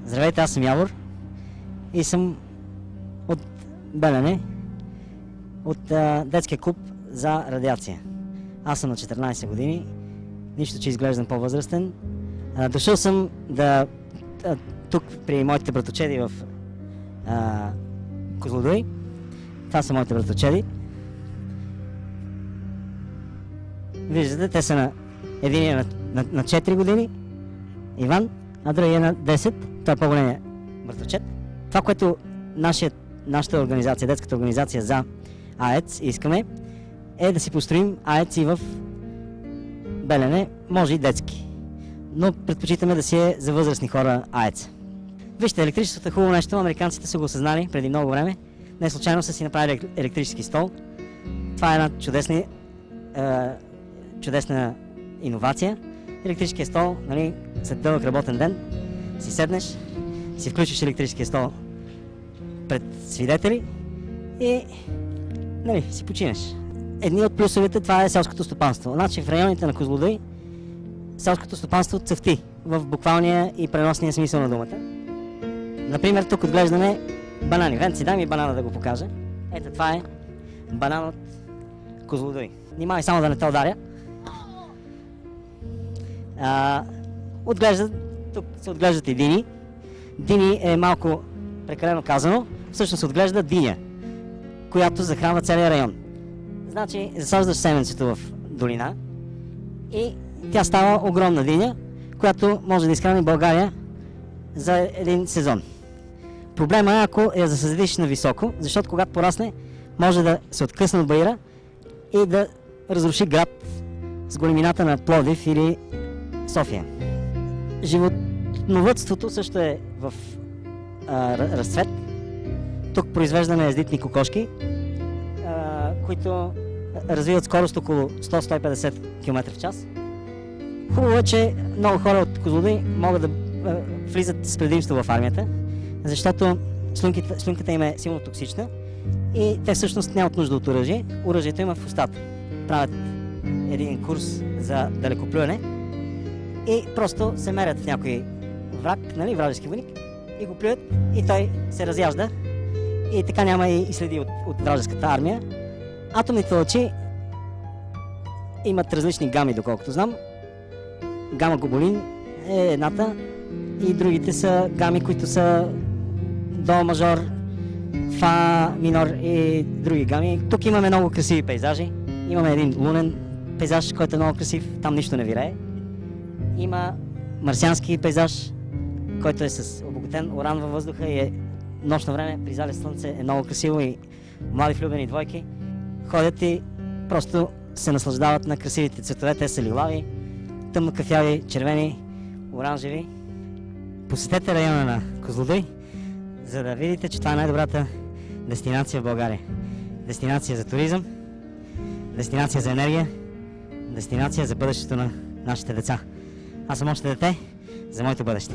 Здравейте, аз съм Явор и съм от Белене, от детския клуб за радиация. Аз съм на 14 години, нищо, че изглеждам по-възрастен. Дошъл съм тук при моите братовчеди в Козлодуй. Това са моите братовчеди. Виждате, те са единият на 4 години, Иван, а другия на 10, той е по-големия братовчет. Това, което нашата организация, детската организация за АЕЦ искаме, е да си построим АЕЦ и в Белене, може и детски. Но предпочитаме да си е за възрастни хора АЕЦ. Вижте, електричеството е хубаво нещо, американците са го осъзнали преди много време. Не случайно са си направили електрически стол. Това е една чудесна иновация. Електрическия стол, нали, след дълъг работен ден, си седнеш, си включиш електрическия стол пред свидетели и си починеш. Едни от плюсовете, това е селското стопанство. Значи в районите на Козлодуй селското стопанство цъфти в буквалния и преносния смисъл на думата. Например, тук отглеждаме банани. Венци, дай ми банана да го покажа. Ето, това е банан от Козлодуй. Внимавай само да не те ударя. Тук се отглеждат и дини. Дини е малко прекалено казано. Всъщност се отглежда диня, която захранва целия район. Значи, засаждаш семенцето в долина и тя става огромна диня, която може да изхрани България за един сезон. Проблема е, ако я засадиш на високо, защото когато порасне, може да се откъсне от баира и да разруши град с големината на Пловдив или София. Животновъдството също е в разцвет. Тук произвеждаме ездитни кокошки, които развиват скорост около 100-150 км в час. Хубаво е, че много хора от Козлодуй могат да влизат с предимство в армията, защото слюнката им е силно токсична и те всъщност нямат нужда от оръжие. Оръжието има в устата. Правят един курс за далекоплюене и просто се мерят в някой враг, вражески войник, и го плюят и той се разяжда и така няма и следи от вражеската армия. Атомните лъчи имат различни гами, доколкото знам. Гама глобулин е едната и другите са гами, които са до мажор, фа минор и други гами. Тук имаме много красиви пейзажи. Имаме един лунен пейзаж, който е много красив, там нищо не вирее. Има марсиански пейзаж, който е с обогатен уран във въздуха и е нощно време при залез слънце е много красиво и млади влюбени двойки ходят и просто се наслаждават на красивите цветове. Те са лилави, тъмно кафяви, червени, оранжеви. Посетете района на Козлодуй, за да видите, че това е най-добрата дестинация в България. Дестинация за туризъм, дестинация за енергия, дестинация за бъдещето на нашите деца. Аз съм още дете за моето бъдеще.